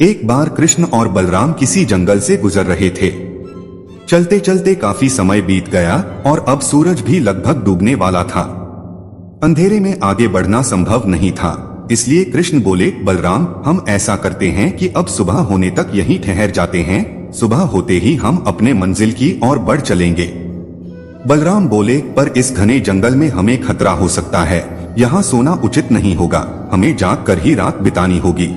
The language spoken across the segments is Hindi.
एक बार कृष्ण और बलराम किसी जंगल से गुजर रहे थे। चलते चलते काफी समय बीत गया और अब सूरज भी लगभग डूबने वाला था। अंधेरे में आगे बढ़ना संभव नहीं था, इसलिए कृष्ण बोले, बलराम, हम ऐसा करते हैं कि अब सुबह होने तक यहीं ठहर जाते हैं। सुबह होते ही हम अपने मंजिल की ओर बढ़ चलेंगे। बलराम बोले, पर इस घने जंगल में हमें खतरा हो सकता है। यहाँ सोना उचित नहीं होगा, हमें जाग कर ही रात बितानी होगी।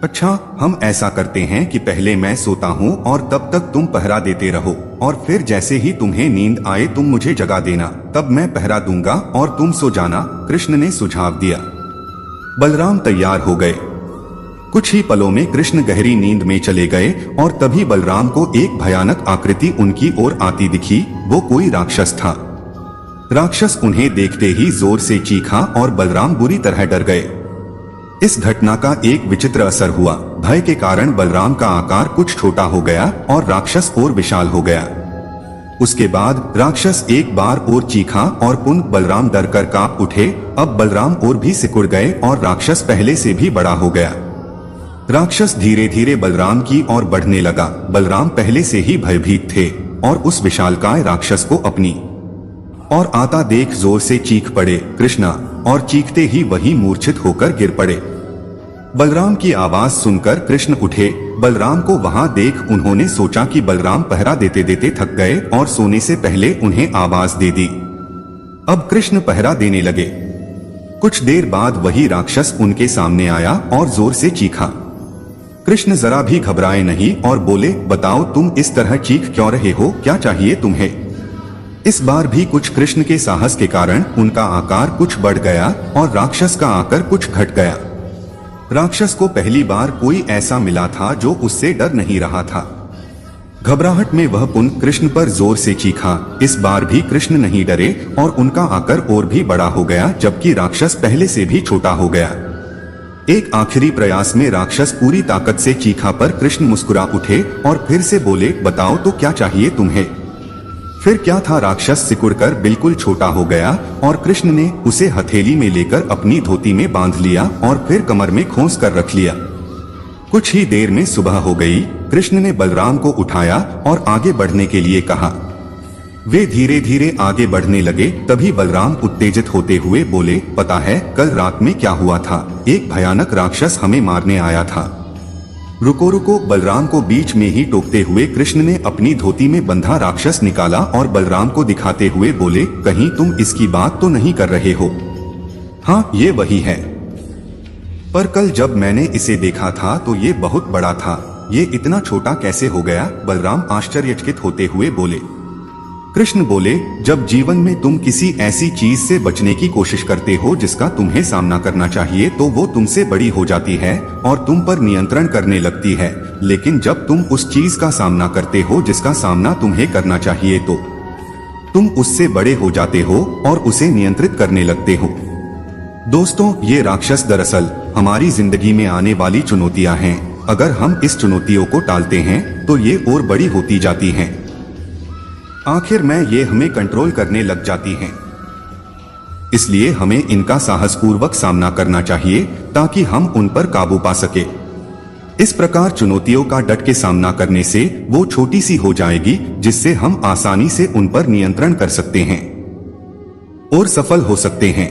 अच्छा, हम ऐसा करते हैं कि पहले मैं सोता हूँ और तब तक तुम पहरा देते रहो, और फिर जैसे ही तुम्हें नींद आए तुम मुझे जगा देना, तब मैं पहरा दूंगा और तुम सो जाना। कृष्ण ने सुझाव दिया। बलराम तैयार हो गए। कुछ ही पलों में कृष्ण गहरी नींद में चले गए और तभी बलराम को एक भयानक आकृति उनकी ओर आती दिखी। वो कोई राक्षस था। राक्षस उन्हें देखते ही जोर से चीखा और बलराम बुरी तरह डर गए। इस घटना का एक विचित्र असर हुआ। भय के कारण बलराम का आकार कुछ छोटा हो गया और राक्षस और विशाल हो गया। उसके बाद राक्षस एक बार और चीखा और पुनः बलराम डर कर कांप उठे। अब बलराम और भी सिकुड़ गए और राक्षस पहले से भी बड़ा हो गया। राक्षस धीरे धीरे बलराम की ओर बढ़ने लगा। बलराम पहले से ही भयभीत थे और उस विशालकाय राक्षस को अपनी और आता देख जोर से चीख पड़े, कृष्णा, और चीखते ही वही मूर्छित होकर गिर पड़े। बलराम की आवाज सुनकर कृष्ण उठे। बलराम को वहां देख उन्होंने सोचा कि बलराम पहरा देते देते थक गए और सोने से पहले उन्हें आवाज दे दी। अब कृष्ण पहरा देने लगे। कुछ देर बाद वही राक्षस उनके सामने आया और जोर से चीखा। कृष्ण जरा भी घबराए नहीं और बोले, बताओ, तुम इस तरह चीख क्यों रहे हो? क्या चाहिए तुम्हें? इस बार भी कुछ कृष्ण के साहस के कारण उनका आकार कुछ बढ़ गया और राक्षस का आकार कुछ घट गया। राक्षस को पहली बार कोई ऐसा मिला था जो उससे डर नहीं रहा था। घबराहट में वह पुनः कृष्ण पर जोर से चीखा। इस बार भी कृष्ण नहीं डरे और उनका आकार और भी बड़ा हो गया, जबकि राक्षस पहले से भी छोटा हो गया। एक आखिरी प्रयास में राक्षस पूरी ताकत से चीखा पर कृष्ण मुस्कुरा उठे और फिर से बोले, बताओ तो क्या चाहिए तुम्हें? फिर क्या था, राक्षस सिकुड़कर बिल्कुल छोटा हो गया और कृष्ण ने उसे हथेली में लेकर अपनी धोती में बांध लिया और फिर कमर में खोस कर रख लिया। कुछ ही देर में सुबह हो गई। कृष्ण ने बलराम को उठाया और आगे बढ़ने के लिए कहा। वे धीरे धीरे आगे बढ़ने लगे। तभी बलराम उत्तेजित होते हुए बोले, पता है कल रात में क्या हुआ था? एक भयानक राक्षस हमें मारने आया था। रुको रुको, बलराम को बीच में ही टोकते हुए कृष्ण ने अपनी धोती में बंधा राक्षस निकाला और बलराम को दिखाते हुए बोले, कहीं तुम इसकी बात तो नहीं कर रहे हो? हाँ, ये वही है। पर कल जब मैंने इसे देखा था तो ये बहुत बड़ा था। ये इतना छोटा कैसे हो गया? बलराम आश्चर्यचकित होते हुए बोले। कृष्ण बोले, जब जीवन में तुम किसी ऐसी चीज से बचने की कोशिश करते हो जिसका तुम्हें सामना करना चाहिए, तो वो तुमसे बड़ी हो जाती है और तुम पर नियंत्रण करने लगती है। लेकिन जब तुम उस चीज का सामना करते हो जिसका सामना तुम्हें करना चाहिए, तो तुम उससे बड़े हो जाते हो और उसे नियंत्रित करने लगते हो। दोस्तों, ये राक्षस दरअसल हमारी जिंदगी में आने वाली चुनौतियां हैं। अगर हम इस चुनौतियों को टालते हैं तो ये और बड़ी होती जाती हैं। आखिर में ये हमें कंट्रोल करने लग जाती हैं। इसलिए हमें इनका साहसपूर्वक सामना करना चाहिए ताकि हम उन पर काबू पा सके। इस प्रकार चुनौतियों का डट के सामना करने से वो छोटी सी हो जाएगी, जिससे हम आसानी से उन पर नियंत्रण कर सकते हैं और सफल हो सकते हैं।